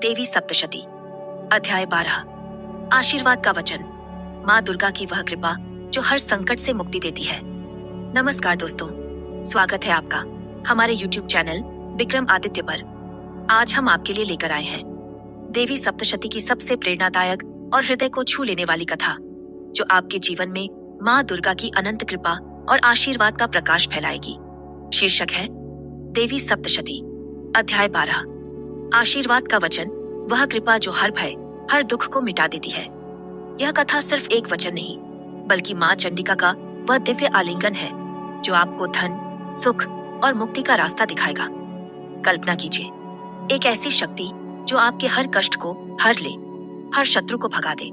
देवी सप्तशती अध्याय 12 आशीर्वाद का वचन। माँ दुर्गा की वह कृपा जो हर संकट से मुक्ति देती है। नमस्कार दोस्तों, स्वागत है आपका हमारे YouTube चैनल विक्रम आदित्य पर। आज हम आपके लिए लेकर आए हैं देवी सप्तशती की सबसे प्रेरणादायक और हृदय को छू लेने वाली कथा, जो आपके जीवन में माँ दुर्गा की अनंत कृपा और आशीर्वाद का प्रकाश फैलाएगी। शीर्षक है देवी सप्तशती अध्याय 12 आशीर्वाद का वचन, वह कृपा जो हर भय हर दुख को मिटा देती है। यह कथा सिर्फ एक वचन नहीं, बल्कि माँ चंडिका का वह दिव्य आलिंगन है जो आपको धन, सुख और मुक्ति का रास्ता दिखाएगा। कल्पना कीजिए, एक ऐसी शक्ति जो आपके हर कष्ट को हर ले, हर शत्रु को भगा दे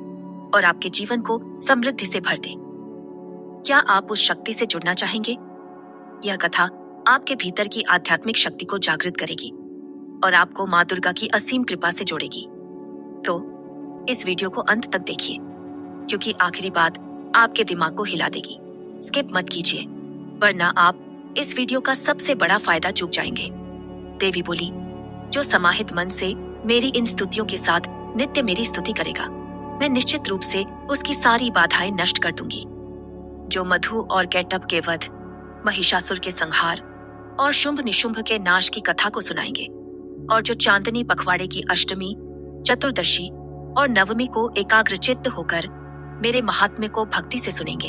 और आपके जीवन को समृद्धि से भर दे। क्या आप उस शक्ति से जुड़ना चाहेंगे? यह कथा आपके भीतर की आध्यात्मिक शक्ति को जागृत करेगी और आपको माँ दुर्गा की असीम कृपा से जोड़ेगी। तो इस वीडियो को अंत तक देखिए, क्योंकि आखिरी बात आपके दिमाग को हिला देगी। स्किप मत कीजिए, वरना आप इस वीडियो का सबसे बड़ा फायदा चूक जाएंगे। देवी बोली, जो समाहित मन से मेरी इन स्तुतियों के साथ नित्य मेरी स्तुति करेगा, मैं निश्चित रूप से उसकी सारी बाधाएं नष्ट कर दूंगी। जो मधु और कैटब के वध, महिषासुर के संहार और शुंभ निशुंभ के नाश की कथा को सुनाएंगे, और जो चांदनी पखवाड़े की अष्टमी, चतुर्दशी और नवमी को एकाग्रचित्त होकर मेरे महात्म्य को भक्ति से सुनेंगे,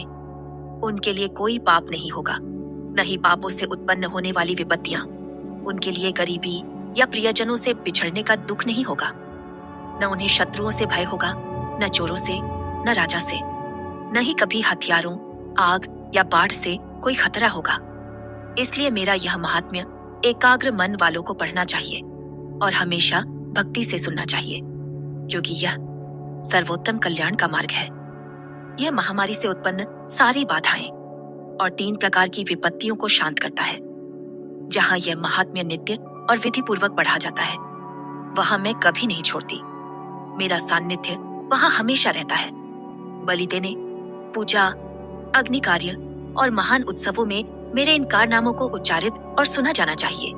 उनके लिए कोई पाप नहीं होगा, न ही पापों से उत्पन्न होने वाली विपत्तियां। उनके लिए गरीबी या प्रियजनों से बिछड़ने का दुख नहीं होगा। न उन्हें शत्रुओं से भय होगा, न चोरों से, न राजा से, न ही कभी हथियारों, आग या बाढ़ से कोई खतरा होगा। इसलिए मेरा यह महात्म्य एकाग्र मन वालों को पढ़ना चाहिए और हमेशा भक्ति से सुनना चाहिए, क्योंकि यह सर्वोत्तम कल्याण का मार्ग है। यह महामारी से उत्पन्न सारी बाधाएं और 3 प्रकार की विपत्तियों को शांत करता है। जहां यह महात्म्य नित्य और विधि पूर्वक पढ़ा जाता है, वहां मैं कभी नहीं छोड़ती। मेरा सान्निध्य वहां हमेशा रहता है। बलि देने, पूजा, अग्नि कार्य और महान उत्सवों में मेरे इन कारनामों को उच्चारित और सुना जाना चाहिए।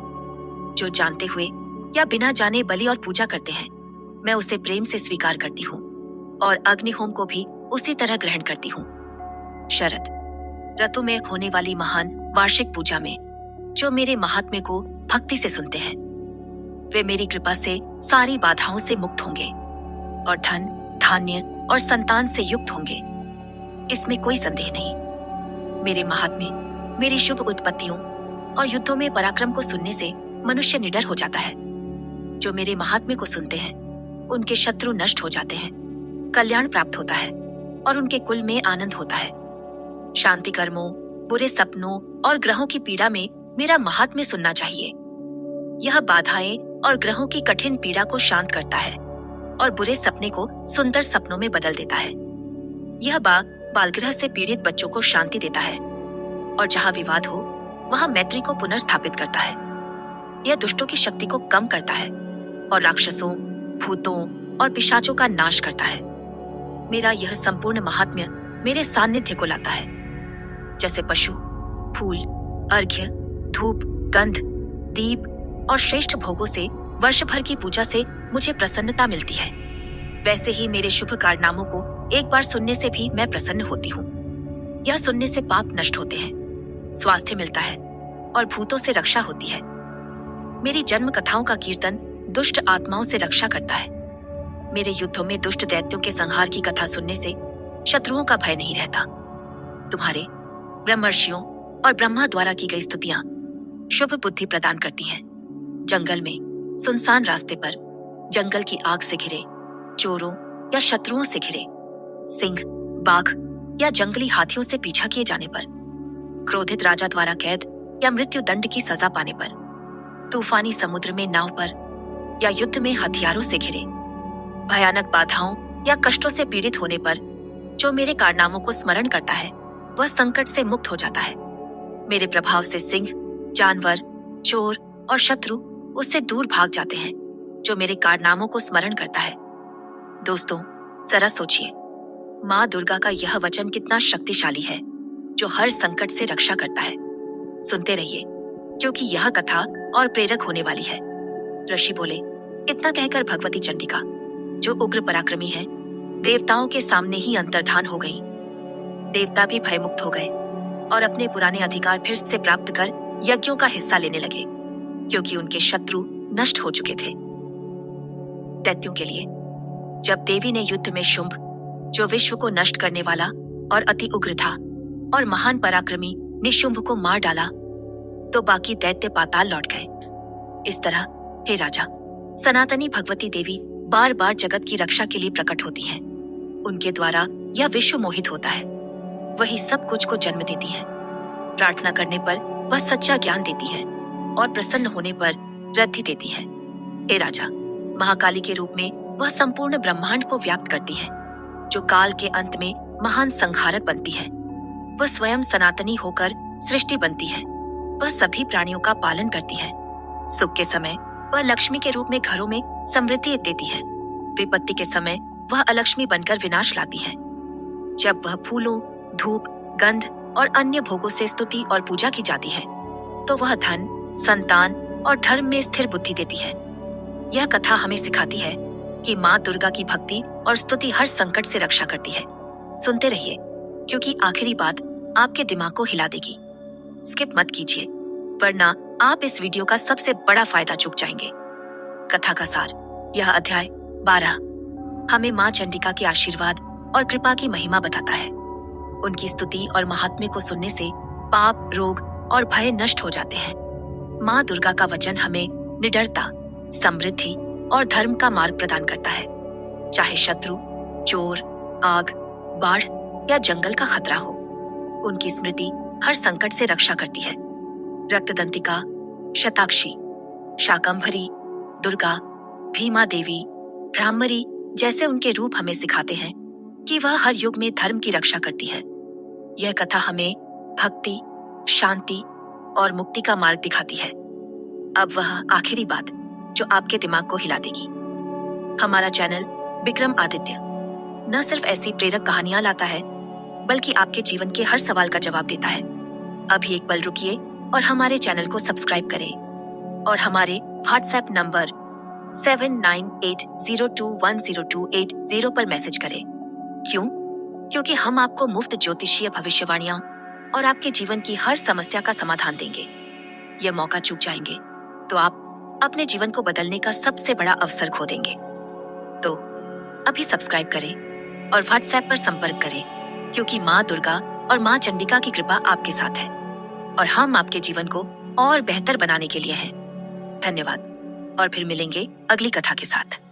जो जानते हुए या बिना जाने बलि और पूजा करते हैं, मैं उसे प्रेम से स्वीकार करती हूँ और अग्निहोम को भी उसी तरह ग्रहण करती हूँ। शरद ऋतु में होने वाली महान वार्षिक पूजा में जो मेरे महात्म्य को भक्ति से सुनते हैं, वे मेरी कृपा से सारी बाधाओं से मुक्त होंगे और धन, धान्य और संतान से युक्त होंगे। इसमें कोई संदेह नहीं। मेरे महात्म्य, मेरी शुभ उत्पत्तियों और युद्धों में पराक्रम को सुनने से मनुष्य निडर हो जाता है। जो मेरे महात्म्य को सुनते हैं, उनके शत्रु नष्ट हो जाते हैं, कल्याण प्राप्त होता है और उनके कुल में आनंद होता है। शांति कर्मों, बुरे सपनों और ग्रहों की पीड़ा में मेरा महात्म्य सुनना चाहिए। यह बाधाएं और ग्रहों की कठिन पीड़ा को शांत करता है और बुरे सपने को सुंदर सपनों में बदल देता है। यह बालगृह से पीड़ित बच्चों को शांति देता है और जहां विवाद हो, वहां मैत्री को पुनर्स्थापित करता है। यह दुष्टों की शक्ति को कम करता है और राक्षसों, भूतों और पिशाचों का नाश करता है। मेरा यह संपूर्ण महात्म्य मेरे सान्निध्य को लाता है। जैसे पशु, फूल, अर्घ्य, धूप, गंध, दीप और श्रेष्ठ भोगों से वर्ष भर की पूजा से मुझे प्रसन्नता मिलती है, वैसे ही मेरे शुभ कारनामों को एक बार सुनने से भी मैं प्रसन्न होती हूँ। यह सुनने से पाप नष्ट होते हैं, स्वास्थ्य मिलता है और भूतों से रक्षा होती है। मेरी जन्म कथाओं का कीर्तन दुष्ट आत्माओं से रक्षा करता है। मेरे युद्धों में दुष्ट दैत्यों के संहार की कथा सुनने से शत्रुओं का भय नहीं रहता। तुम्हारे ब्रह्मर्षियों और ब्रह्मा द्वारा की गई स्तुतियां शुभ बुद्धि प्रदान करती हैं। जंगल में, सुनसान रास्ते पर, जंगल की आग से घिरे, चोरों या शत्रुओं से घिरे, सिंह, बाघ या जंगली हाथियों से पीछा किए जाने पर, क्रोधित राजा द्वारा कैद या मृत्यु दंड की सजा पाने पर, तूफानी समुद्र में नाव पर या युद्ध में हथियारों से घिरे, भयानक बाधाओं या कष्टों से पीड़ित होने पर, जो मेरे कारनामों को स्मरण करता है, वह संकट से मुक्त हो जाता है। मेरे प्रभाव से सिंह, जानवर, चोर और शत्रु उससे दूर भाग जाते हैं, जो मेरे कारनामों को स्मरण करता है। दोस्तों, जरा सोचिए, माँ दुर्गा का यह वचन कितना शक्तिशाली है, जो हर संकट से रक्षा करता है। सुनते रहिए, क्योंकि यह कथा और प्रेरक होने वाली है। ऋषि बोले, इतना कहकर भगवती चंडिका, जो उग्र पराक्रमी है, देवताओं के सामने ही अंतर्धान हो गई। देवता भी भयमुक्त हो गए और अपने पुराने अधिकार फिर से प्राप्त कर यज्ञों का हिस्सा लेने लगे, क्योंकि उनके शत्रु नष्ट हो चुके थे। दैत्यों के लिए जब देवी ने युद्ध में शुंभ, जो विश्व को नष्ट करने वाला और अति उग्र था, और महान पराक्रमी निशुंभ को मार डाला, तो बाकी दैत्य पाताल लौट गए। इस तरह हे राजा, सनातनी भगवती देवी बार बार जगत की रक्षा के लिए प्रकट होती हैं। उनके द्वारा यह विश्व मोहित होता है। वही सब कुछ को जन्म देती है। प्रार्थना करने पर वह सच्चा ज्ञान देती है और प्रसन्न होने पर वृद्धि देती है। हे राजा, महाकाली के रूप में वह संपूर्ण ब्रह्मांड को व्याप्त करती है, जो काल के अंत में महान संहारक बनती है। वह स्वयं सनातनी होकर सृष्टि बनती है। वह सभी प्राणियों का पालन करती है। सुख के समय वह लक्ष्मी के रूप में घरों में समृद्धि देती है। विपत्ति के समय वह अलक्ष्मी बनकर विनाश लाती है। जब वह फूलों, धूप, गंध और अन्य भोगों से स्तुति और पूजा की जाती है, तो वह धन, संतान और धर्म में स्थिर बुद्धि देती है। यह कथा हमें सिखाती है कि माँ दुर्गा की भक्ति और स्तुति हर संकट से रक्षा करती है। सुनते रहिए, क्योंकि आखिरी बात आपके दिमाग को हिला देगी। स्किप मत कीजिए, वरना आप इस वीडियो का सबसे बड़ा फायदा चूक जाएंगे। कथा का सार। यह अध्याय 12 हमें माँ चंडिका के आशीर्वाद और कृपा की महिमा बताता है। उनकी स्तुति और महात्म्य को सुनने से पाप, रोग और भय नष्ट हो जाते हैं। माँ दुर्गा का वचन हमें निडरता, समृद्धि और धर्म का मार्ग प्रदान करता है। चाहे शत्रु, चोर, आग, बाढ़ या जंगल का खतरा हो, उनकी स्मृति हर संकट से रक्षा करती है। रक्तदंतिका, शताक्षी, शाकंभरी, दुर्गा, भीमा देवी, ब्राह्मरी जैसे उनके रूप हमें सिखाते हैं कि वह हर युग में धर्म की रक्षा करती है। यह कथा हमें भक्ति, शांति और मुक्ति का मार्ग दिखाती है। अब वह आखिरी बात जो आपके दिमाग को हिला देगी। हमारा चैनल विक्रम आदित्य न सिर्फ ऐसी प्रेरक कहानियां लाता है, बल्कि आपके जीवन के हर सवाल का जवाब देता है। अभी एक पल रुकिए और हमारे चैनल को सब्सक्राइब करें और हमारे व्हाट्सएप नंबर 7980210280 पर मैसेज करें। क्यों? क्योंकि हम आपको मुफ्त ज्योतिषीय भविष्यवाणियां और आपके जीवन की हर समस्या का समाधान देंगे। यह मौका चूक जाएंगे तो आप अपने जीवन को बदलने का सबसे बड़ा अवसर खो देंगे। तो अभी सब्सक्राइब करें और व्हाट्सएप पर संपर्क करें, क्योंकि माँ दुर्गा और माँ चंडिका की कृपा आपके साथ है और हम आपके जीवन को और बेहतर बनाने के लिए हैं। धन्यवाद और फिर मिलेंगे अगली कथा के साथ।